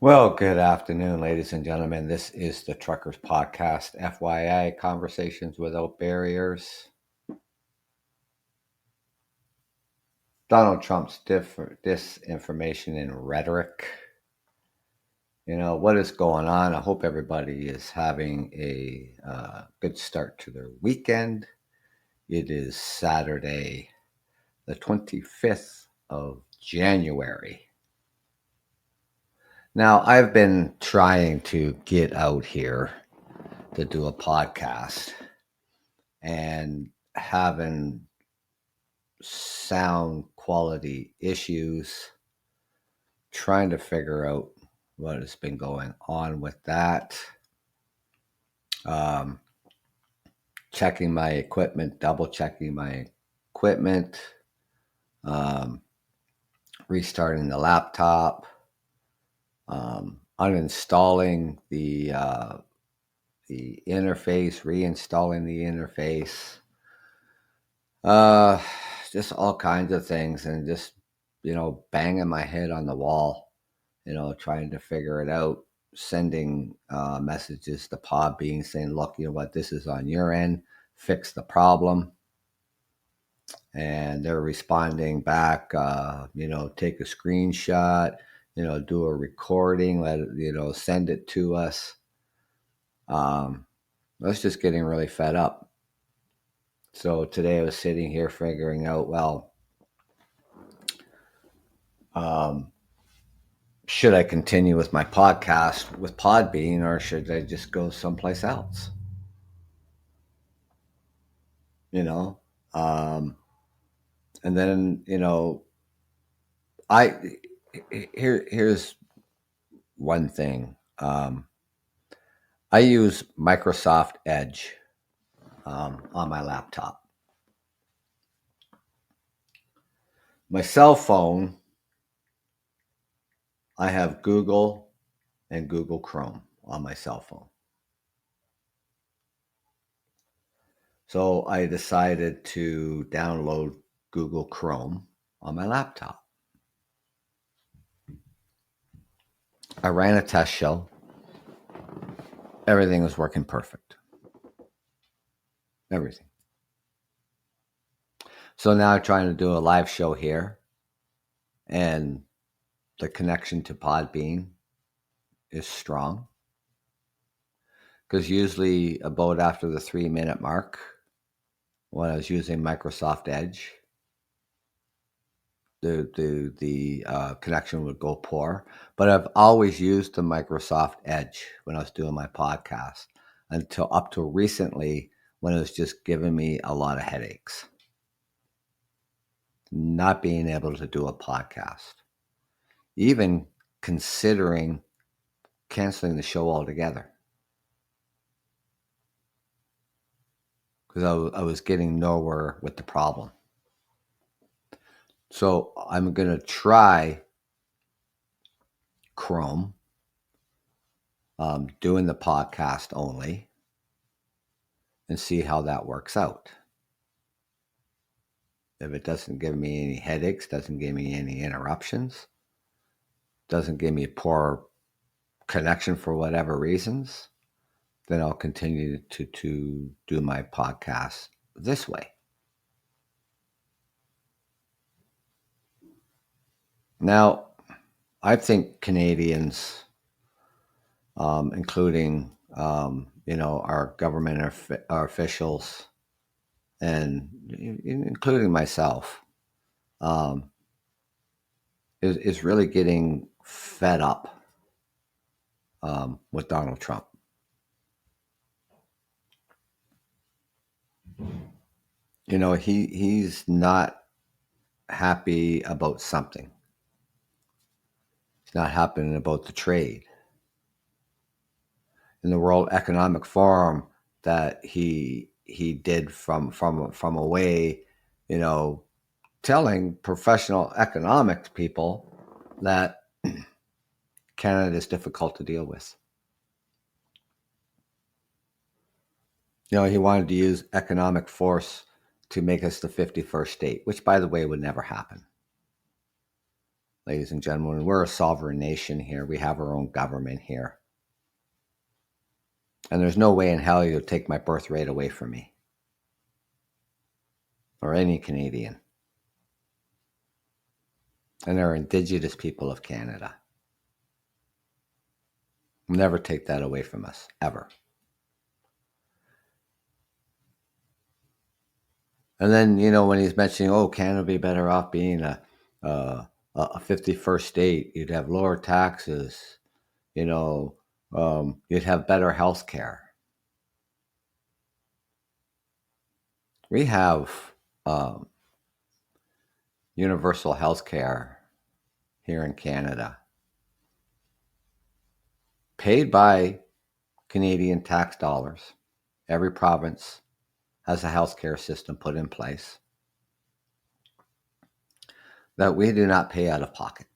Well, good afternoon, ladies and gentlemen. This is the Truckers Podcast, FYI, Conversations Without Barriers. Donald Trump's disinformation and rhetoric. What is going on? I hope everybody is having a good start to their weekend. It is Saturday, the 25th of January. Now, I've been trying to get out here to do a podcast and having sound quality issues, trying to figure out what has been going on with that. Um, Checking my equipment, double checking my equipment, um, restarting the laptop, uninstalling the interface, reinstalling the interface. Uh, just all kinds of things, and just banging my head on the wall, trying to figure it out, sending messages to Podbean saying, "Look, you know what? This is on your end. Fix the problem." And they're responding back, take a screenshot, do a recording, let it, send it to us. I was just getting really fed up. So today I was sitting here figuring out, well, should I continue with my podcast with Podbean, or should I just go someplace else? You know, um, and then I here's one thing. I use Microsoft Edge on my laptop. My cell phone, I have Google and Google Chrome on my cell phone. So I decided to download Google Chrome on my laptop. I ran a test show. Everything was working perfect. Everything. So now I'm trying to do a live show here, and the connection to Podbean is strong. Because usually about after the 3-minute mark, when I was using Microsoft Edge, the connection would go poor. But I've always used the Microsoft Edge when I was doing my podcast until up to recently, when it was just giving me a lot of headaches. Not being able to do a podcast, even considering canceling the show altogether, because I was getting nowhere with the problem. So I'm going to try Chrome, doing the podcast only, and see how that works out. If it doesn't give me any headaches, doesn't give me any interruptions, doesn't give me a poor connection for whatever reasons, then I'll continue to do my podcast this way. Now, I think Canadians, including our government our officials, and including myself, is really getting fed up with Donald Trump. He's not happy about something. He's not happy about the trade. In the World Economic Forum that he did from away, telling professional economics people that Canada is difficult to deal with. He wanted to use economic force to make us the 51st state, which, by the way, would never happen. ladies and gentlemen. We're a sovereign nation here. We have our own government here. And there's no way in hell you'll take my birthright away from me or any Canadian. And there are Indigenous people of Canada. Never take that away from us, ever. And then, when he's mentioning, Canada would be better off being a 51st state. You'd have lower taxes. You'd have better health care. We have universal health care here in Canada, paid by Canadian tax dollars. Every province has a healthcare system put in place that we do not pay out of pocket.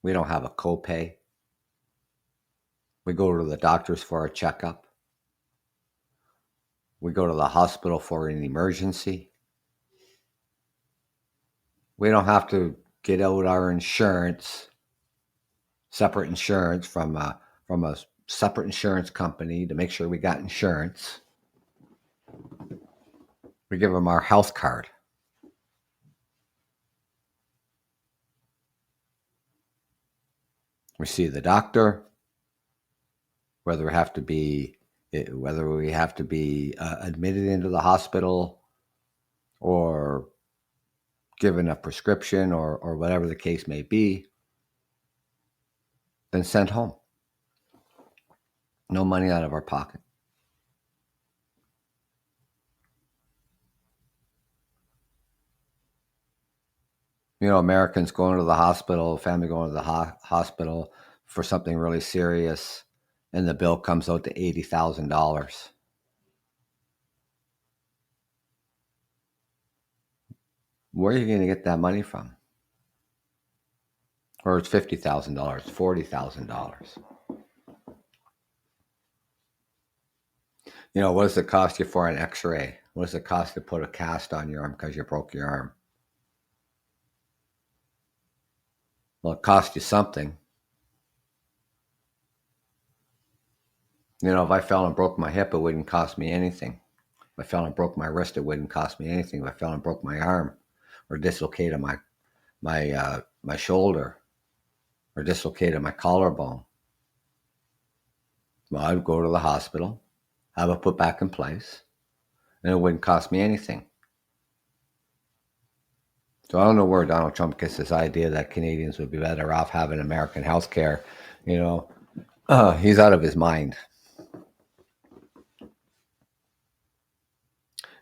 We don't have a copay. We go to the doctors for a checkup. We go to the hospital for an emergency. We don't have to get out our insurance, separate insurance from a separate insurance company to make sure we got insurance. We give them our health card. We see the doctor, whether we have to be admitted into the hospital or given a prescription or whatever the case may be, then sent home. No money out of our pocket. Americans going to the hospital, family going to the hospital for something really serious, and the bill comes out to $80,000. Where are you going to get that money from? Or it's $50,000, $40,000. What does it cost you for an x-ray? What does it cost to put a cast on your arm because you broke your arm? Well, it cost you something. If I fell and broke my hip, it wouldn't cost me anything. If I fell and broke my wrist, it wouldn't cost me anything. If I fell and broke my arm or dislocated my shoulder or dislocated my collarbone, well, I'd go to the hospital, have it put back in place, and it wouldn't cost me anything. So I don't know where Donald Trump gets this idea that Canadians would be better off having American health care. He's out of his mind.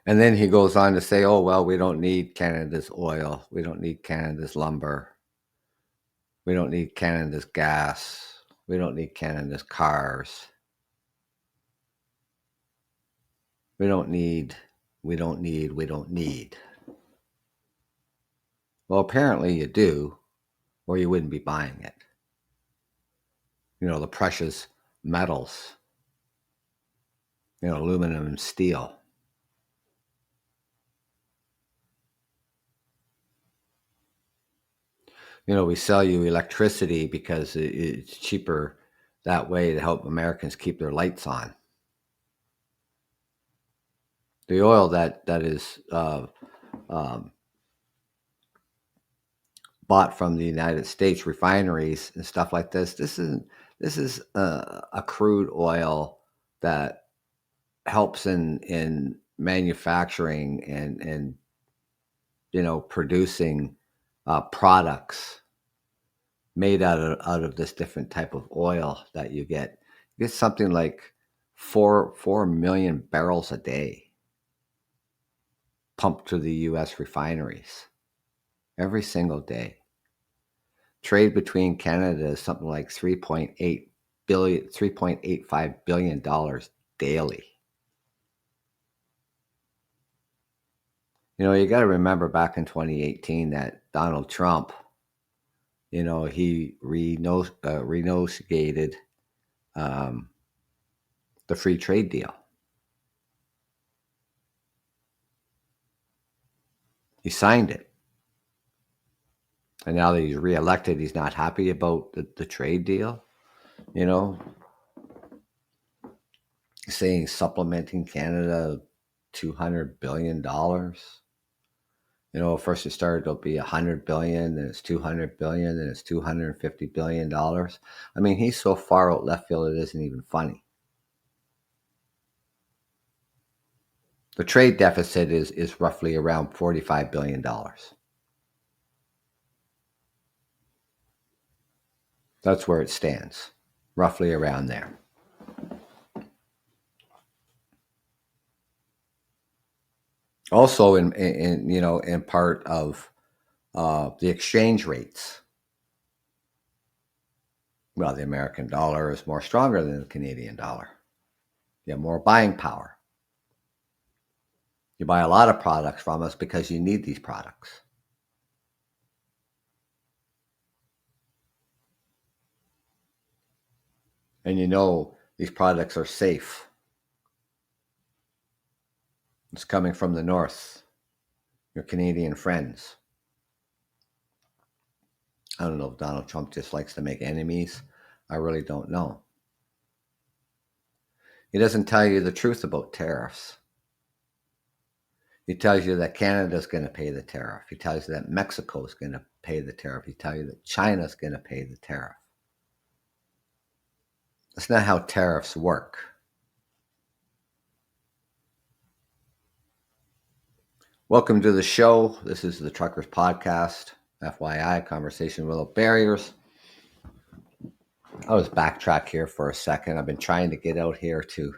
And then he goes on to say, we don't need Canada's oil. We don't need Canada's lumber. We don't need Canada's gas. We don't need Canada's cars. We don't need. Well, apparently you do, or you wouldn't be buying it. The precious metals, aluminum and steel. We sell you electricity because it's cheaper that way to help Americans keep their lights on. The oil that is bought from the United States refineries and stuff like this. This is a crude oil that helps in manufacturing and producing products made out of this different type of oil that you get. You get something like 4 million barrels a day pumped to the U.S. refineries every single day. Trade between Canada is something like $3.85 billion daily. You got to remember back in 2018 that Donald Trump, he renegotiated the free trade deal. He signed it. And now that he's reelected, he's not happy about the trade deal. You know, he's saying supplementing Canada $200 billion. First it started to be 100 billion, then it's 200 billion, then it's $250 billion. I mean, he's so far out left field it isn't even funny. The trade deficit is roughly around $45 billion. That's where it stands, roughly around there. Also, in part of the exchange rates. Well, the American dollar is more stronger than the Canadian dollar. You have more buying power. You buy a lot of products from us because you need these products. And these products are safe. It's coming from the north, your Canadian friends. I don't know if Donald Trump just likes to make enemies. I really don't know. He doesn't tell you the truth about tariffs. He tells you that Canada's going to pay the tariff. He tells you that Mexico's going to pay the tariff. He tells you that China's going to pay the tariff. That's not how tariffs work. Welcome to the show. This is the Truckers Podcast, FYI, Conversation Without Barriers. I was backtrack here for a second. I've been trying to get out here to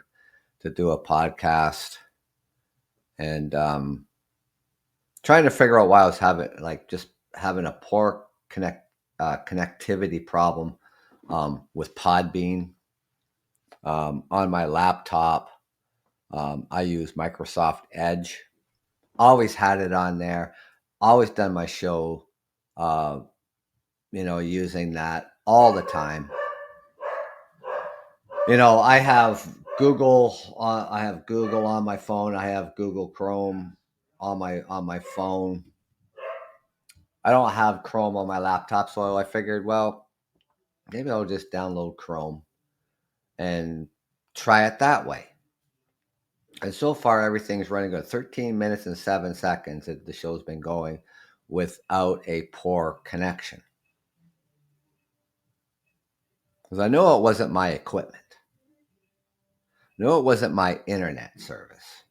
do a podcast and trying to figure out why I was having a poor connectivity problem with Podbean on my laptop. I use Microsoft Edge. Always had it on there. Always done my show, using that all the time. I have Google. I have Google on my phone. I have Google Chrome on my phone. I don't have Chrome on my laptop, so I figured, well, maybe I'll just download Chrome and try it that way. And so far, everything's running good. 13 minutes and 7 seconds that the show's been going without a poor connection. Because I know it wasn't my equipment. No, it wasn't my internet service.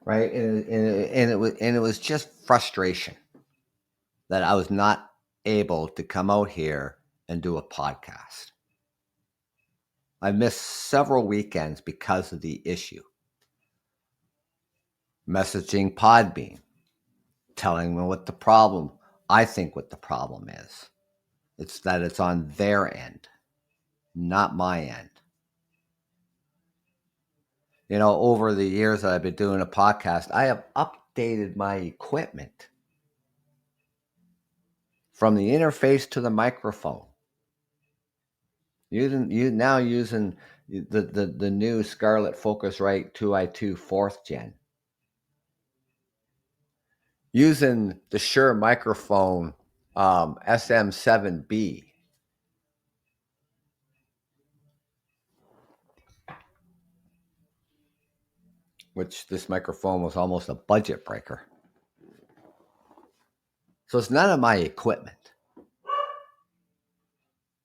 Right? And it was just frustration that I was not able to come out here and do a podcast. I missed several weekends because of the issue. Messaging Podbean, telling them what the problem, I think what the problem is. It's that it's on their end, not my end. Over the years that I've been doing a podcast, I have updated my equipment from the interface to the microphone. Using the new Scarlett Focusrite 2i2 4th gen. Using the Shure microphone SM7B. Which this microphone was almost a budget breaker. So it's none of my equipment.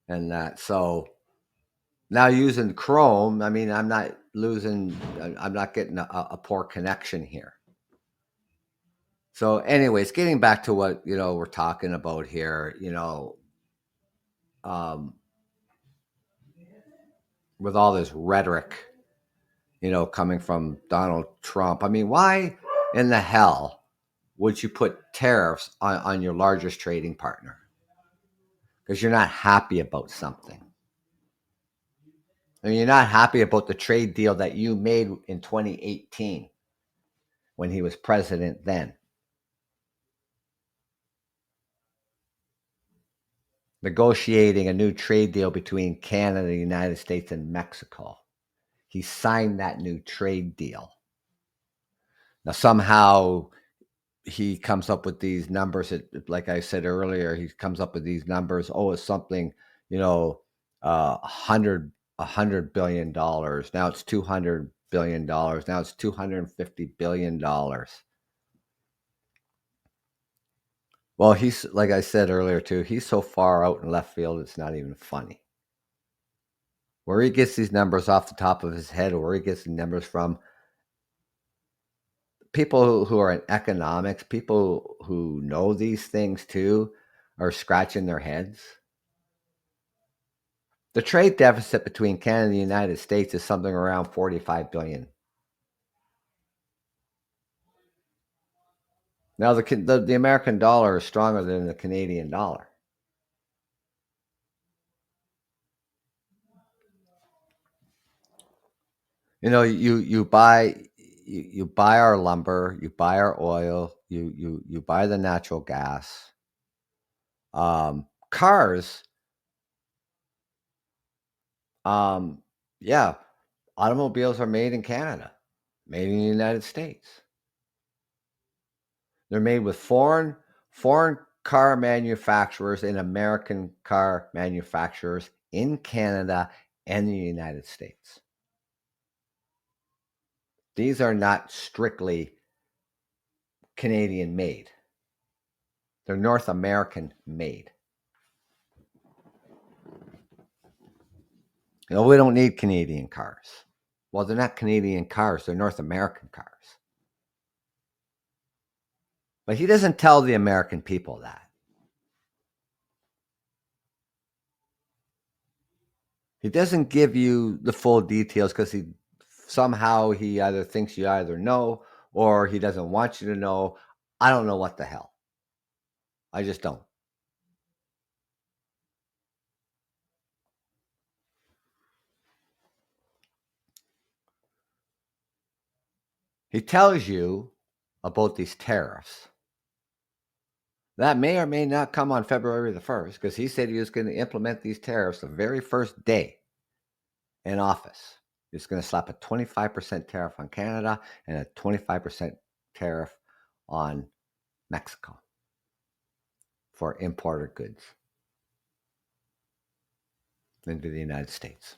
And that, so now using Chrome, I mean, I'm not getting a poor connection here. So anyways, getting back to what, we're talking about here, with all this rhetoric, coming from Donald Trump. I mean, why in the hell would you put tariffs on your largest trading partner? Because you're not happy about something. I mean, you're not happy about the trade deal that you made in 2018 when he was president then. Negotiating a new trade deal between Canada, the United States, and Mexico. He signed that new trade deal. Now, somehow he comes up with these numbers. Like I said earlier, he comes up with these numbers. Oh, it's something, you know, uh, a hundred $100 billion. Now it's $200 billion. Now it's $250 billion. Well, he's like I said earlier too. He's so far out in left field, it's not even funny. Where he gets these numbers off the top of his head, or where he gets the numbers from, people who are in economics, people who know these things too, are scratching their heads. The trade deficit between Canada and the United States is something around 45 billion. Now the American dollar is stronger than the Canadian dollar. You know, you buy our lumber, you buy our oil, you buy the natural gas. Cars, um, yeah, automobiles are made in Canada, made in the United States. They're made with foreign car manufacturers and American car manufacturers in Canada and the United States. These are not strictly Canadian made. They're North American made. You know, we don't need Canadian cars. Well, they're not Canadian cars, they're North American cars. But he doesn't tell the American people that. He doesn't give you the full details because he either thinks you either know or he doesn't want you to know. I don't know what the hell. I just don't. He tells you about these tariffs. That may or may not come on February the 1st because he said he was going to implement these tariffs the very first day in office. He's going to slap a 25% tariff on Canada and a 25% tariff on Mexico for imported goods into the United States.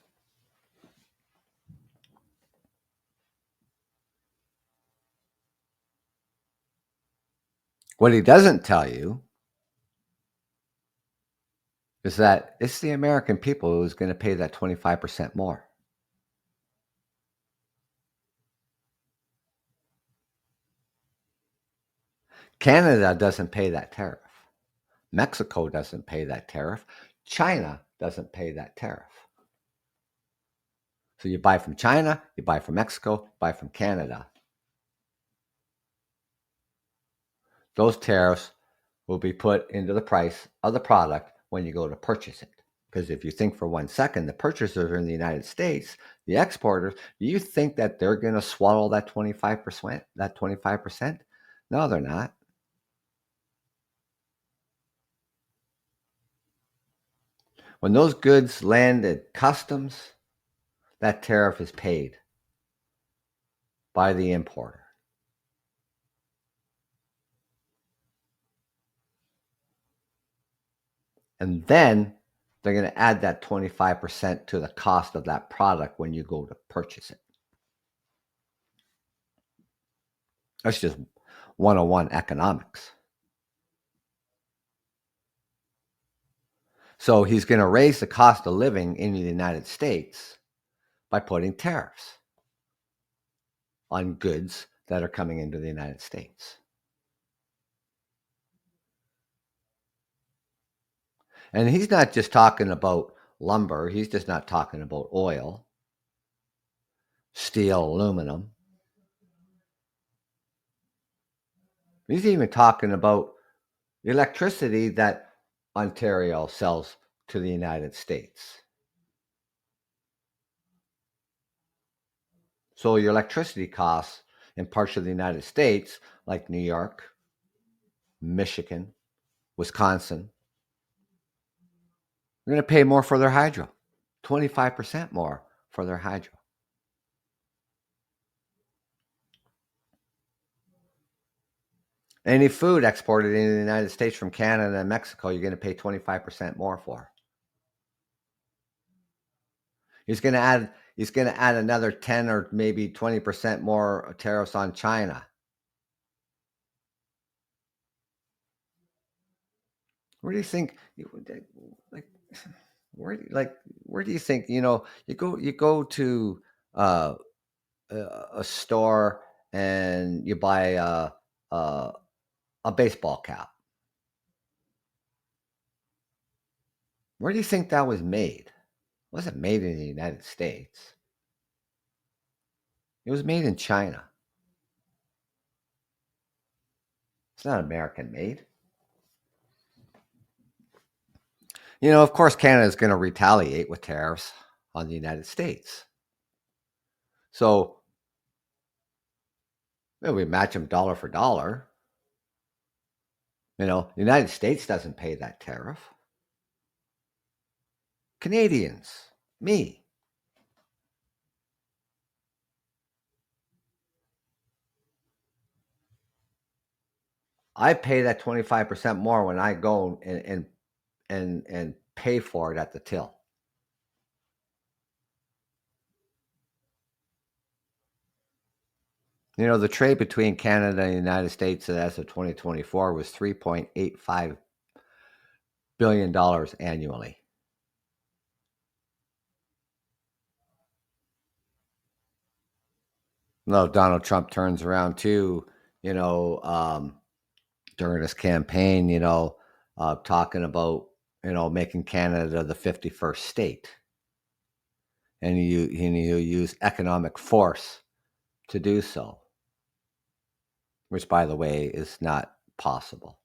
What he doesn't tell you is that it's the American people who's going to pay that 25% more. Canada doesn't pay that tariff. Mexico doesn't pay that tariff. China doesn't pay that tariff. So you buy from China, you buy from Mexico, you buy from Canada. Those tariffs will be put into the price of the product when you go to purchase it. Because if you think for 1 second, the purchasers are in the United States, the exporters, do you think that they're going to swallow that 25%? That 25%? No, they're not. When those goods land at customs, that tariff is paid by the importer. And then they're going to add that 25% to the cost of that product when you go to purchase it. That's just 101 economics. So he's going to raise the cost of living in the United States by putting tariffs on goods that are coming into the United States. And he's not just talking about lumber, he's just not talking about oil, steel, aluminum. He's even talking about the electricity that Ontario sells to the United States. So your electricity costs in parts of the United States, like New York, Michigan, Wisconsin, they're going to pay more for their hydro, 25% more for their hydro. Any food exported into the United States from Canada and Mexico, you're going to pay 25% more for. He's going to add another 10 or maybe 20% more tariffs on China. Where do you think like where do you think, you go to uh, a store and you buy a a baseball cap. Where do you think that was made? It wasn't made in the United States. It was made in China. It's not American made. Of course, Canada is going to retaliate with tariffs on the United States. So we match them dollar for dollar. The United States doesn't pay that tariff. Canadians, me. I pay that 25% more when I go and pay for it at the till. The trade between Canada and the United States as of 2024 was $3.85 billion annually. No, Donald Trump turns around too, you know, um, during his campaign, talking about, making Canada the 51st state. And he'll use economic force to do so, which, by the way, is not possible.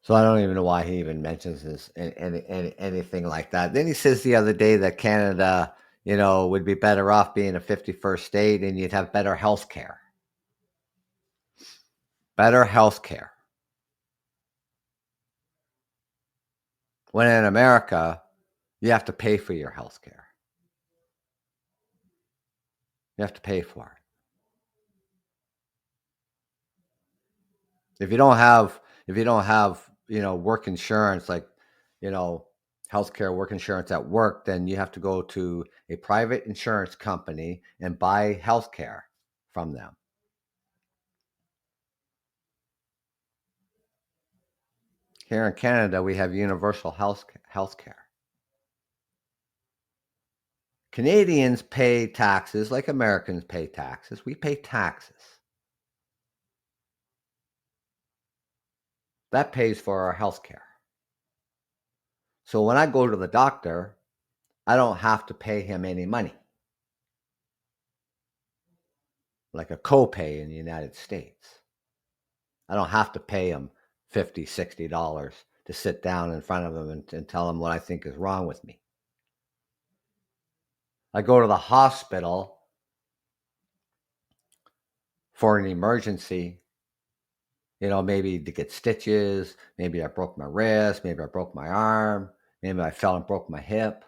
So I don't even know why he even mentions this anything like that. Then he says the other day that Canada, would be better off being a 51st state and you'd have better health care. Better health care. When in America, you have to pay for your health care. You have to pay for it. If you don't have work insurance, like, healthcare work insurance at work, then you have to go to a private insurance company and buy healthcare from them. Here in Canada, we have universal healthcare. Canadians pay taxes like Americans pay taxes. We pay taxes. That pays for our healthcare. So when I go to the doctor, I don't have to pay him any money, like a copay in the United States. I don't have to pay him $50, $60 to sit down in front of him and tell him what I think is wrong with me. I go to the hospital for an emergency, maybe to get stitches. Maybe I broke my wrist. Maybe I broke my arm. Maybe I fell and broke my hip,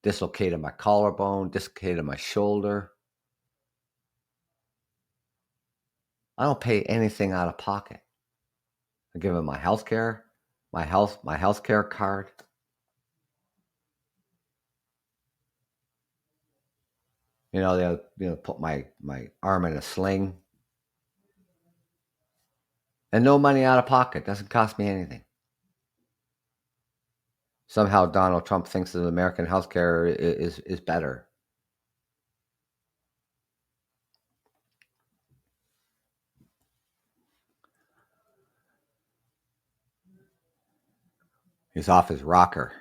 dislocated my collarbone, dislocated my shoulder. I don't pay anything out of pocket. I give him my health care, my health care card. They'll put my arm in a sling, and no money out of pocket. Doesn't cost me anything. Somehow Donald Trump thinks that American healthcare is better. He's off his rocker.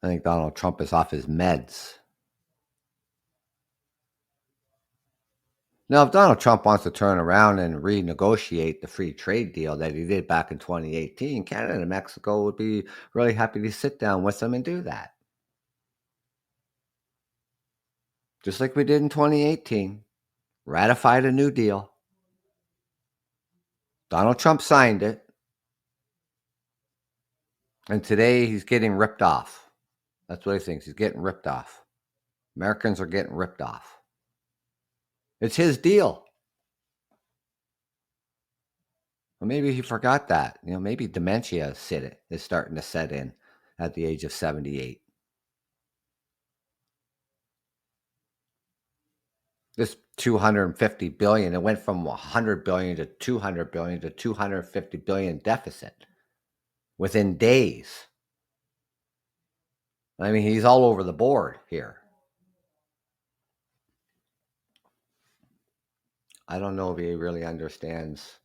I think Donald Trump is off his meds. Now, if Donald Trump wants to turn around and renegotiate the free trade deal that he did back in 2018, Canada and Mexico would be really happy to sit down with him and do that. Just like we did in 2018, ratified a new deal. Donald Trump signed it, and today he's getting ripped off. That's what he thinks. He's getting ripped off. Americans are getting ripped off. It's his deal. Well, maybe he forgot that. Maybe dementia is starting to set in at the age of 78. This 250 billion, it went from 100 billion to 200 billion to 250 billion deficit within days. I mean, he's all over the board here. I don't know if he really understands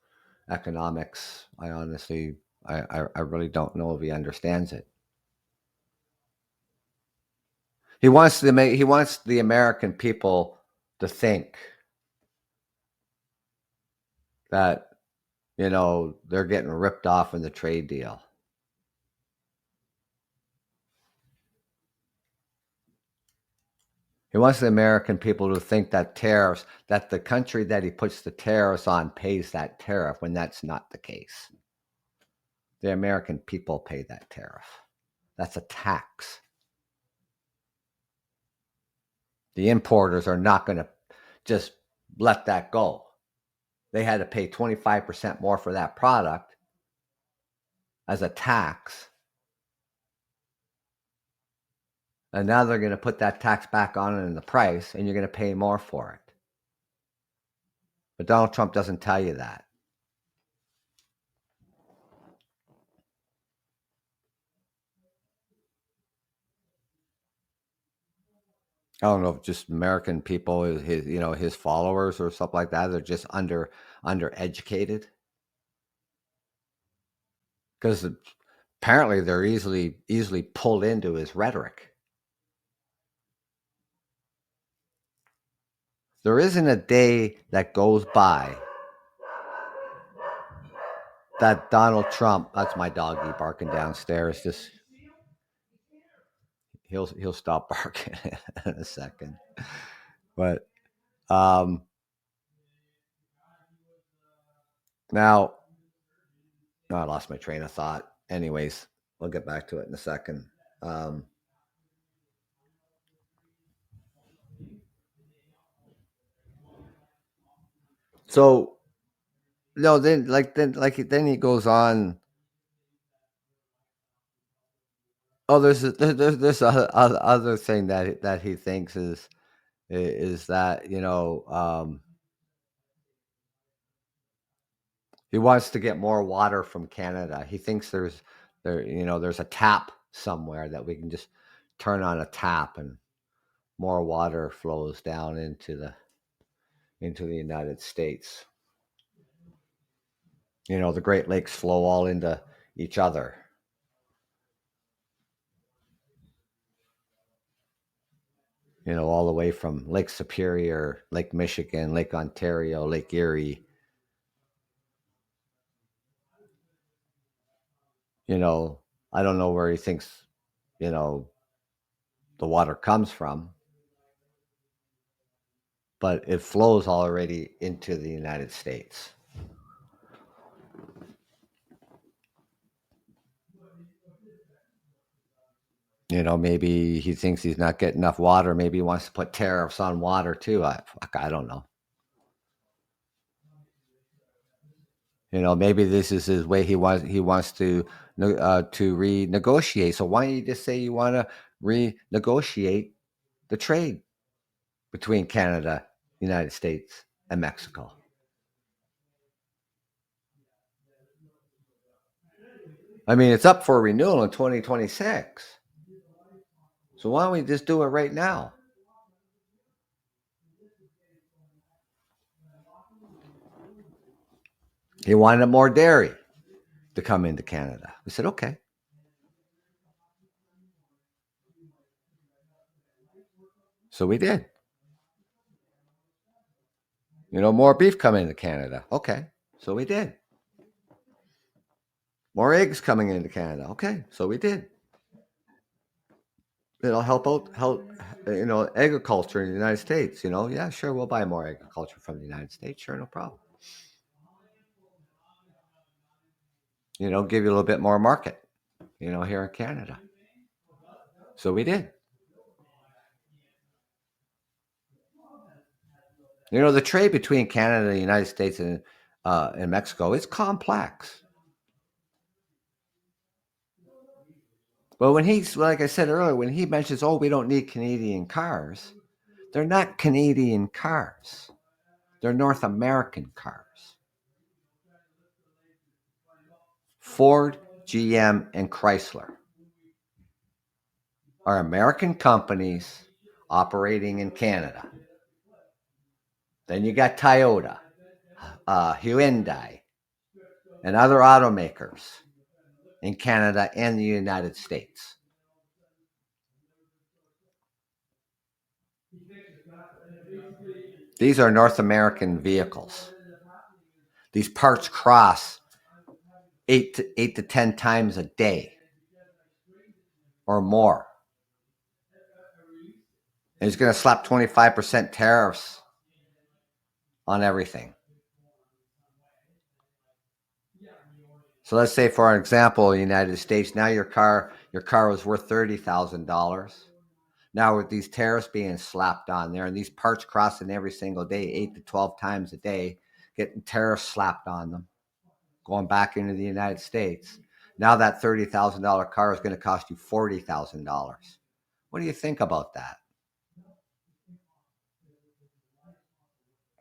economics. I honestly, I really don't know if he understands it. He wants the American people to think that they're getting ripped off in the trade deal. He wants the American people to think that the country that he puts the tariffs on pays that tariff, when that's not the case. The American people pay that tariff. That's a tax. The importers are not going to just let that go. They had to pay 25% more for that product as a tax. And now they're going to put that tax back on in the price, and you're going to pay more for it. But Donald Trump doesn't tell you that. I don't know if just American people, his followers or something like that, they're just undereducated. Because apparently they're easily pulled into his rhetoric. There isn't a day that goes by that Donald Trump, that's my doggy barking downstairs. Just he'll stop barking in a second. But now I lost my train of thought. Anyways, we'll get back to it in a second. So no, then he goes on. Oh, there's a other thing that he thinks is that he wants to get more water from Canada. He thinks there's a tap somewhere that we can just turn on a tap and more water flows down into the United States. The Great Lakes flow all into each other. All the way from Lake Superior, Lake Michigan, Lake Ontario, Lake Erie. I don't know where he thinks, the water comes from, but it flows already into the United States. Maybe he thinks he's not getting enough water. Maybe he wants to put tariffs on water too. I don't know. Maybe this is his way. He wants to renegotiate. So why don't you just say you want to renegotiate the trade between Canada, United States, and Mexico? I mean, it's up for renewal in 2026. So why don't we just do it right now? He wanted more dairy to come into Canada. We said, okay. So we did. More beef coming into Canada. Okay. So we did. More eggs coming into Canada. Okay. So we did. It'll help agriculture in the United States. Yeah, sure, we'll buy more agriculture from the United States. Sure, no problem. give you a little bit more market, here in Canada. So we did. The trade between Canada and the United States and Mexico is complex. But when he's, like I said earlier, when he mentions, oh, we don't need Canadian cars, they're not Canadian cars. They're North American cars. Ford, GM, and Chrysler are American companies operating in Canada. Then you got Toyota, Hyundai, and other automakers in Canada and the United States. These are North American vehicles. These parts cross eight to 10 times a day or more. And he's going to slap 25% tariffs on everything. So let's say, for example, in the United States, now your car was worth $30,000. Now with these tariffs being slapped on there and these parts crossing every single day, 8 to 12 times a day, getting tariffs slapped on them, going back into the United States. Now that $30,000 car is going to cost you $40,000. What do you think about that?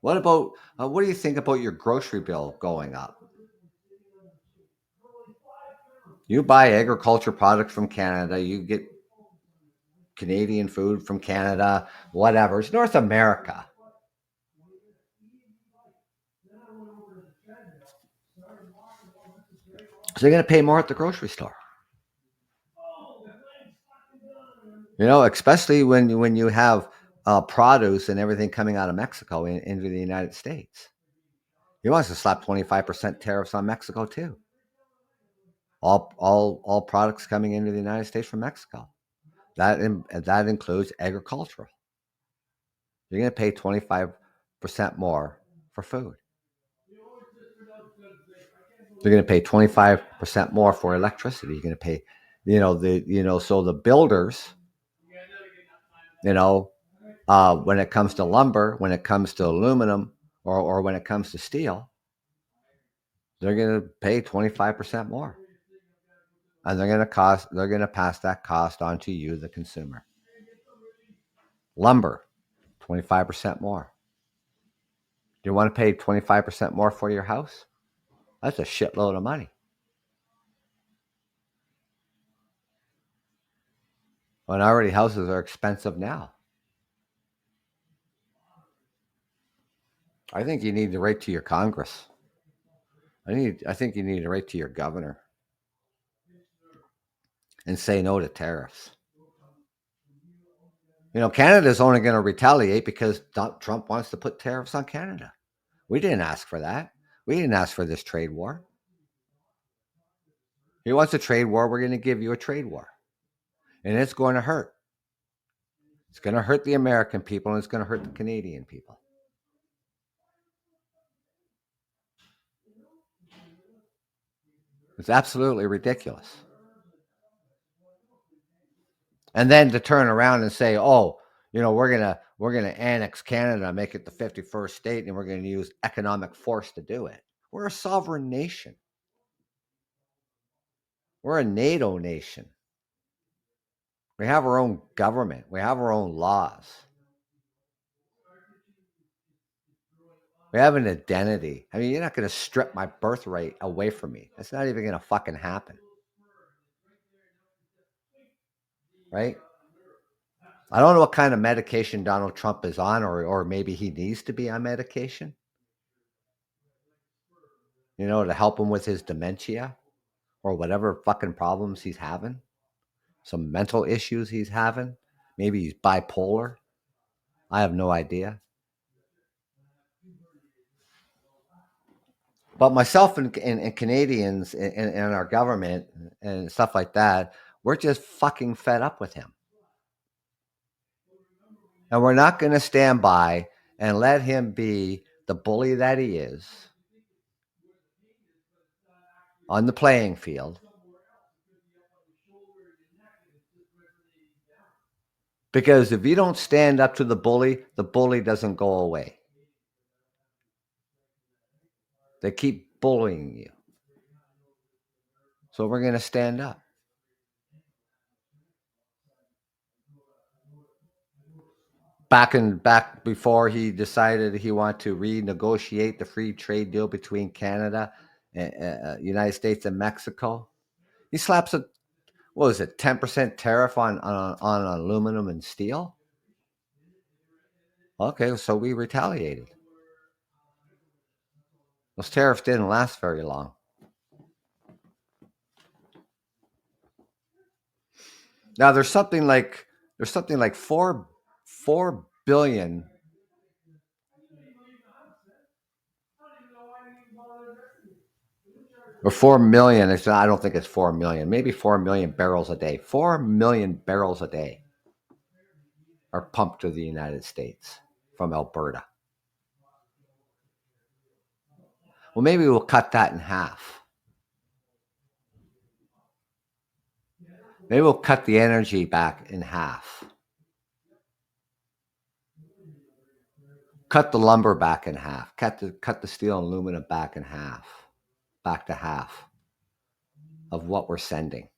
What do you think about your grocery bill going up? You buy agriculture products from Canada, you get Canadian food from Canada, whatever. It's North America. So they're going to pay more at the grocery store. Especially when you have produce and everything coming out of Mexico into the United States. He wants to slap 25% tariffs on Mexico too. All products coming into the United States from Mexico. That includes agricultural. You're going to pay 25% more for food. You're going to pay 25% more for electricity. You're going to pay, so the builders, when it comes to lumber, when it comes to aluminum, or when it comes to steel, they're going to pay 25% more. And they're going to pass that cost on to you, the consumer. Lumber, 25% more. Do you want to pay 25% more for your house? That's a shitload of money. When already houses are expensive now. I think you need to write to your Congress. I think you need to write to your governor and say no to tariffs. Canada's only going to retaliate because Trump wants to put tariffs on Canada. We didn't ask for that. We didn't ask for this trade war. He wants a trade war. We're going to give you a trade war. And it's going to hurt. It's going to hurt the American people and it's going to hurt the Canadian people. It's absolutely ridiculous. And then to turn around and say, "Oh, we're gonna annex Canada, make it the 51st state, and we're going to use economic force to do it." We're a sovereign nation. We're a NATO nation. We have our own government. We have our own laws. We have an identity. I mean, you're not going to strip my birthright away from me. That's not even going to fucking happen. Right? I don't know what kind of medication Donald Trump is on, or maybe he needs to be on medication, to help him with his dementia or whatever fucking problems he's having. Some mental issues he's having. Maybe he's bipolar. I have no idea. But myself and Canadians and our government and stuff like that, we're just fucking fed up with him. And we're not going to stand by and let him be the bully that he is. on the playing field. Because if you don't stand up to the bully doesn't go away. They keep bullying you. So we're going to stand up. Back before he decided he wanted to renegotiate the free trade deal between Canada and United States and Mexico, he slaps a, what was it, 10% tariff on aluminum and steel. Okay, so we retaliated. Those tariffs didn't last very long. Now there's something like 4 billion or 4 million. I don't think it's 4 million. Maybe 4 million barrels a day. 4 million barrels a day are pumped to the United States from Alberta. Well, maybe we'll cut that in half. Maybe we'll cut the energy back in half. Cut the lumber back in half. Cut the steel and aluminum back in half. Back to half of what we're sending.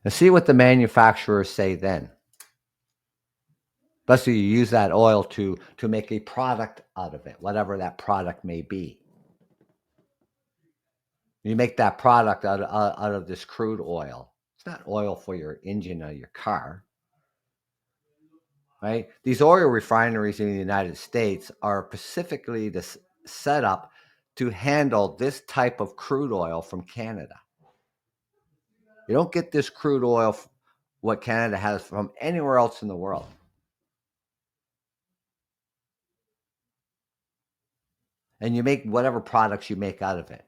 And see what the manufacturers say then. Especially you use that oil to make a product out of it, whatever that product may be. You make that product out of this crude oil. It's not oil for your engine or your car. Right? These oil refineries in the United States are specifically set up to handle this type of crude oil from Canada. You don't get this crude oil, what Canada has, from anywhere else in the world. And you make whatever products you make out of it.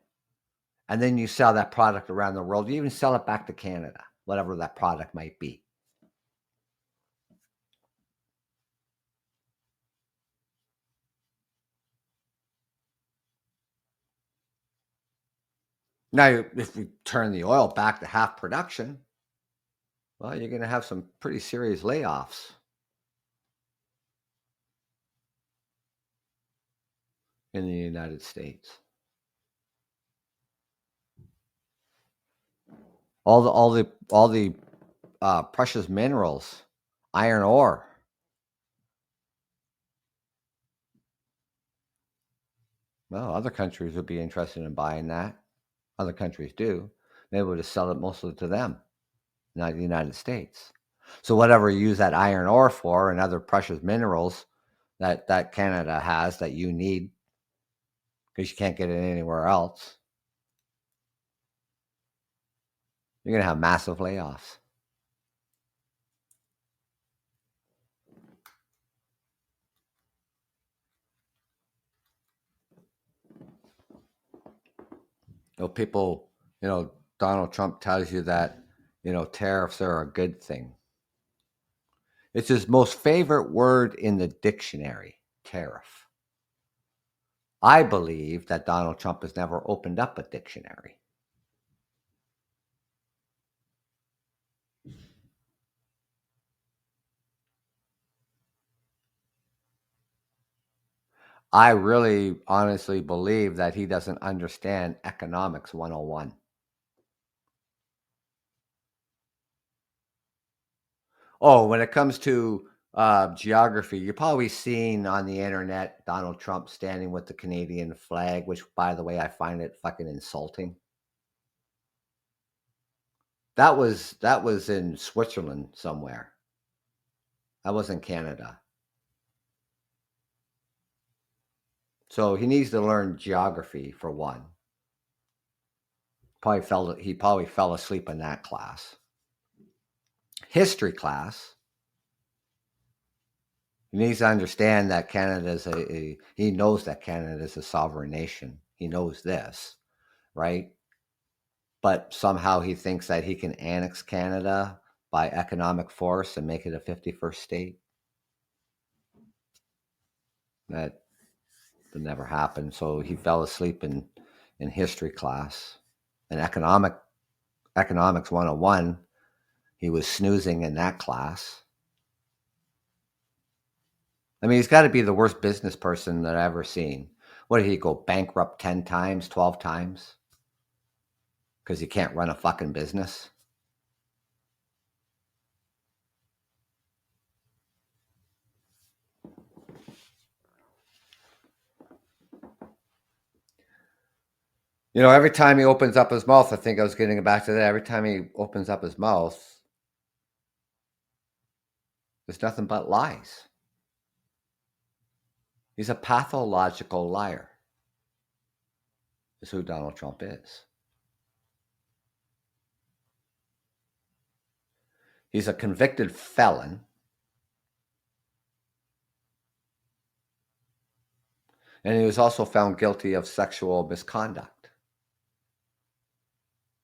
And then you sell that product around the world. You even sell it back to Canada, whatever that product might be. Now, if we turn the oil back to half production, well, you're going to have some pretty serious layoffs in the United States. All the precious minerals, iron ore. Well, other countries would be interested in buying that. Other countries do. They would just sell it mostly to them, not the United States. So whatever you use that iron ore for and other precious minerals that Canada has that you need because you can't get it anywhere else, you're going to have massive layoffs. People, Donald Trump tells you that, tariffs are a good thing. It's his most favorite word in the dictionary, tariff. I believe that Donald Trump has never opened up a dictionary. I really honestly believe that he doesn't understand economics 101. Oh, when it comes to geography, you've probably seen on the internet Donald Trump standing with the Canadian flag, which, by the way, I find it fucking insulting. That was in Switzerland somewhere. That wasn't Canada. So he needs to learn geography for one. He probably fell asleep in that class. History class. He needs to understand that Canada is he knows that Canada is a sovereign nation. He knows this, right? But somehow he thinks that he can annex Canada by economic force and make it a 51st state. That would never happen. So he fell asleep in history class. And economics 101, he was snoozing in that class. I mean, he's got to be the worst business person that I've ever seen. What did he go bankrupt 10 times, 12 times? Because he can't run a fucking business? Every time he opens up his mouth, I think I was getting back to that. Every time he opens up his mouth, there's nothing but lies. He's a pathological liar, is who Donald Trump is. He's a convicted felon. And he was also found guilty of sexual misconduct.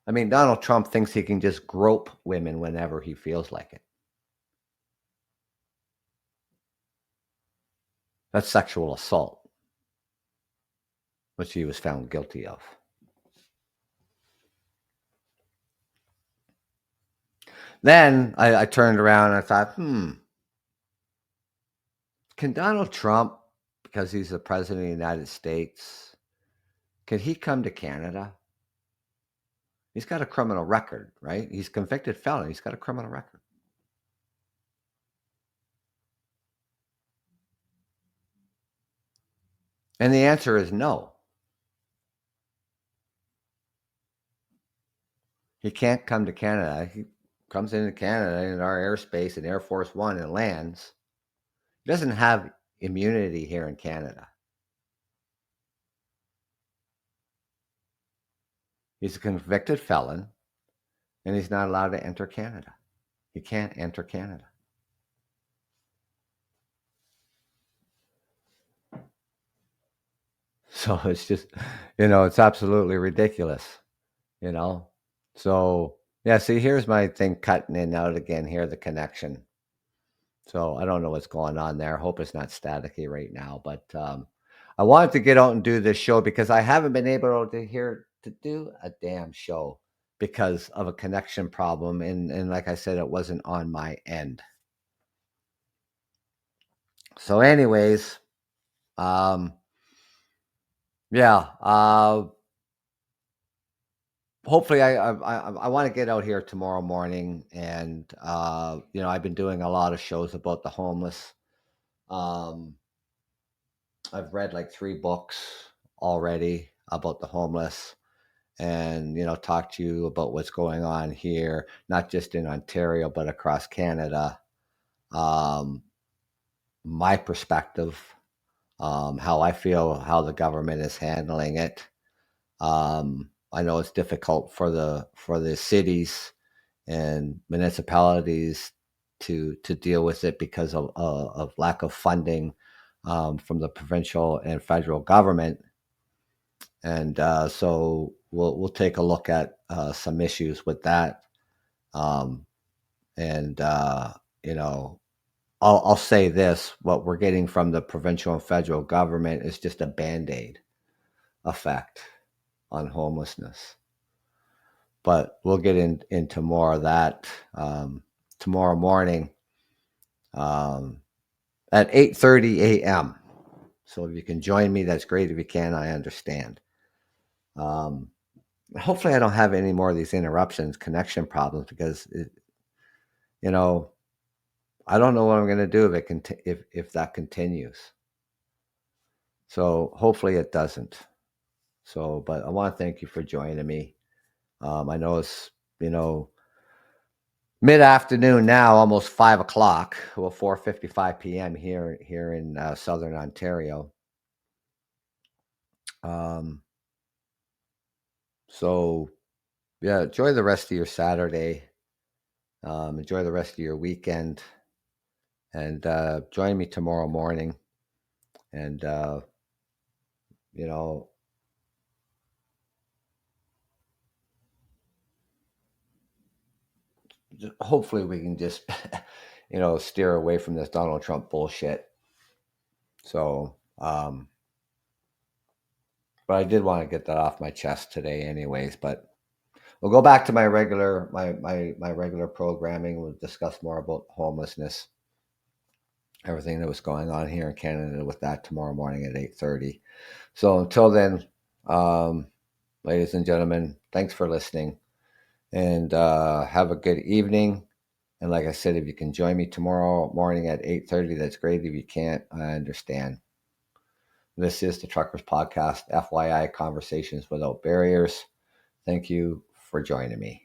I mean, Donald Trump thinks he can just grope women whenever he feels like it. That's sexual assault, which he was found guilty of. Then I turned around and I thought, can Donald Trump, because he's the president of the United States, can he come to Canada? He's got a criminal record, right? He's a convicted felon. He's got a criminal record. And the answer is no. He can't come to Canada. He comes into Canada in our airspace in Air Force One and lands. He doesn't have immunity here in Canada. He's a convicted felon, and he's not allowed to enter Canada. He can't enter Canada. So it's just, it's absolutely ridiculous, you know? So, yeah, see, here's my thing cutting in and out again here, the connection. So I don't know what's going on there. I hope it's not staticky right now, but I wanted to get out and do this show because I haven't been able to do a damn show because of a connection problem. And like I said, it wasn't on my end. So anyways, yeah, hopefully I want to get out here tomorrow morning and I've been doing a lot of shows about the homeless. I've read like 3 books already about the homeless and talk to you about what's going on here, not just in Ontario but across Canada. um, my perspective, how I feel how the government is handling it. I know it's difficult for the cities and municipalities to deal with it because of lack of funding from the provincial and federal government, and so we'll take a look at some issues with that, and I'll say this: what we're getting from the provincial and federal government is just a band-aid effect on homelessness. But we'll get into more of that tomorrow morning at 8:30 a.m. So if you can join me, that's great. If you can, I understand. Um, Hopefully, I don't have any more of these interruptions, connection problems, because you know I don't know what I'm going to do if that continues. So hopefully it doesn't. So, but I want to thank you for joining me. I know it's mid-afternoon now, almost 5 o'clock. Well, 4:55 p.m. here in southern Ontario. Um, so yeah, enjoy the rest of your Saturday. Enjoy the rest of your weekend, and join me tomorrow morning. And you know, hopefully we can just steer away from this Donald Trump bullshit. So Um, but I did want to get that off my chest today, anyways. But we'll go back to my regular programming. We'll discuss more about homelessness, everything that was going on here in Canada with that tomorrow morning at 8:30. So until then, um, ladies and gentlemen, thanks for listening, and have a good evening. And like I said, if you can join me tomorrow morning at 8:30, that's great. If you can't, I understand. This is the Truckers Podcast, FYI, Conversations Without Barriers. Thank you for joining me.